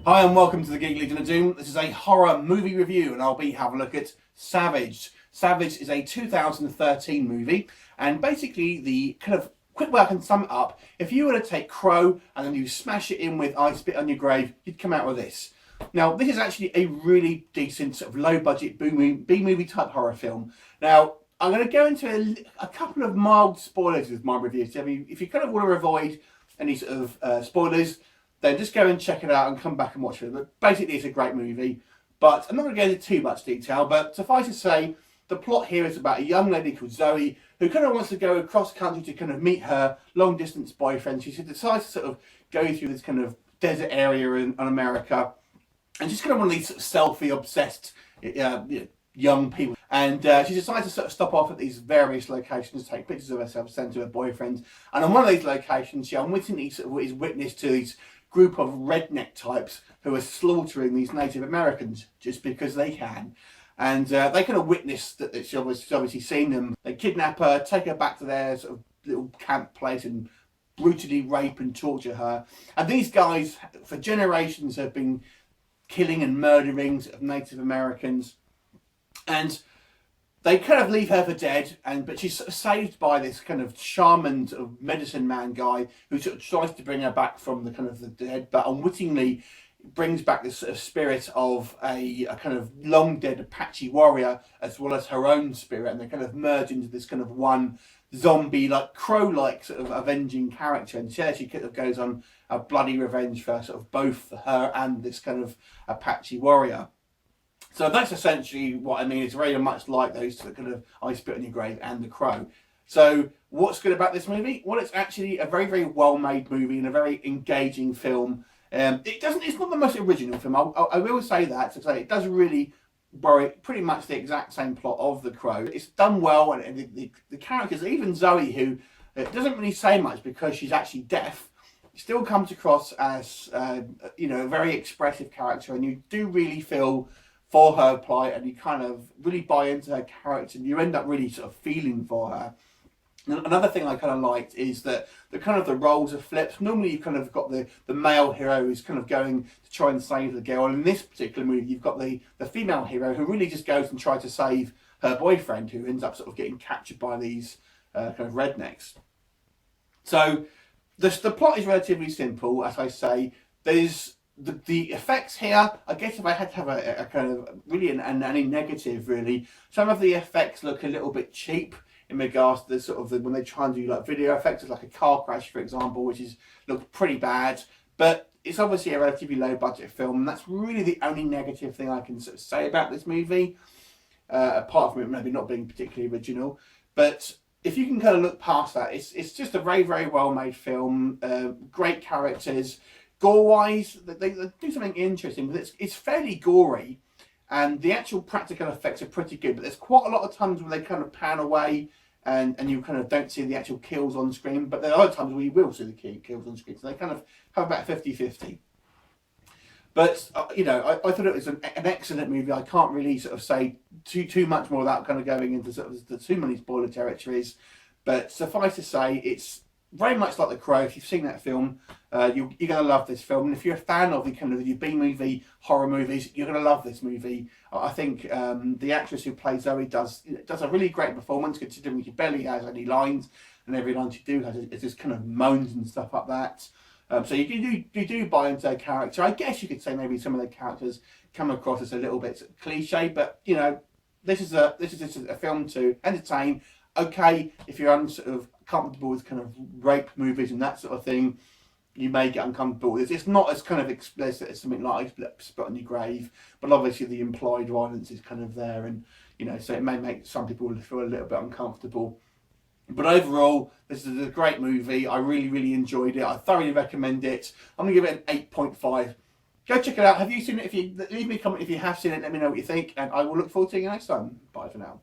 Hi and welcome to the Geek Legion of Doom. This is a horror movie review and I'll be having a look at Savage. Savage is a 2013 movie, and basically the kind of quick way I can sum it up, if you were to take Crow and then you smash it in with I Spit on Your Grave, you'd come out with this. Now this is actually a really decent sort of low budget B-movie type horror film. Now I'm going to go into a couple of mild spoilers with my review, so if you kind of want to avoid any sort of spoilers, then just go and check it out and come back and watch it. But basically it's a great movie, but I'm not going to go into too much detail, but suffice to say, the plot here is about a young lady called Zoe who kind of wants to go across country to kind of meet her long distance boyfriend. She decides to sort of go through this kind of desert area in America, and she's kind of one of these sort of selfie obsessed young people, and she decides to sort of stop off at these various locations, take pictures of herself, send to her boyfriend, and on one of these locations she unwittingly sort of is witness to these group of redneck types who are slaughtering these Native Americans just because they can. And they kind of witness that she's obviously seen them. They kidnap her, take her back to their sort of little camp place and brutally rape and torture her. And these guys for generations have been killing and murdering sort of Native Americans, and they kind of leave her for dead, but she's sort of saved by this kind of shaman sort of medicine man guy who sort of tries to bring her back from the kind of the dead, but unwittingly brings back this sort of spirit of a kind of long dead Apache warrior, as well as her own spirit, and they kind of merge into this kind of one zombie, like Crow-like sort of avenging character, and she kind of goes on a bloody revenge for sort of both her and this kind of Apache warrior. So that's essentially what I mean. It's very much like those two, kind of I Spit on Your Grave and The Crow. So what's good about this movie? Well, it's actually a very, very well-made movie and a very engaging film. It's not the most original film. I will say that, to say it does really borrow pretty much the exact same plot of The Crow. It's done well, and the characters, even Zoe, who doesn't really say much because she's actually deaf, still comes across as a very expressive character, and you do really feel for her plight, and you kind of really buy into her character, and you end up really sort of feeling for her. Another thing I kind of liked is that the roles are flipped. Normally you've kind of got the male hero who's kind of going to try and save the girl, and in this particular movie you've got the female hero who really just goes and tries to save her boyfriend, who ends up sort of getting captured by these kind of rednecks. So the plot is relatively simple, as I say. There's the effects here, I guess if I had to have a kind of really any negative, really, some of the effects look a little bit cheap in regards to the sort of when they try and do like video effects, like a car crash, for example, which looks pretty bad. But it's obviously a relatively low budget film, and that's really the only negative thing I can sort of say about this movie, apart from it maybe not being particularly original. But if you can kind of look past that, it's just a very, very well made film. Great characters. Gore-wise, they do something interesting, but it's fairly gory, and the actual practical effects are pretty good, but there's quite a lot of times where they kind of pan away and you kind of don't see the actual kills on screen, but there are other times where you will see the kills on screen, so they kind of have about 50-50. But I thought it was an excellent movie. I can't really sort of say too much more without kind of going into sort of too many spoiler territories, but suffice to say, it's very much like The Crow. If you've seen that film, you're going to love this film. And if you're a fan of the kind of your B-movie horror movies, you're going to love this movie. I think the actress who plays Zoe does a really great performance, considering she barely has any lines, and every line she has just kind of moans and stuff like that. So you do buy into her character. I guess you could say maybe some of the characters come across as a little bit cliche, but this is just a film to entertain. Okay, if you're sort of comfortable with kind of rape movies and that sort of thing, you may get uncomfortable. It's not as kind of explicit as something like Spit on Your Grave, but obviously the implied violence is kind of there, and so it may make some people feel a little bit uncomfortable. But overall, this is a great movie. I really, really enjoyed it. I thoroughly recommend it. I'm going to give it an 8.5. Go check it out. Have you seen it? Leave me a comment if you have seen it. Let me know what you think, and I will look forward to seeing you next time. Bye for now.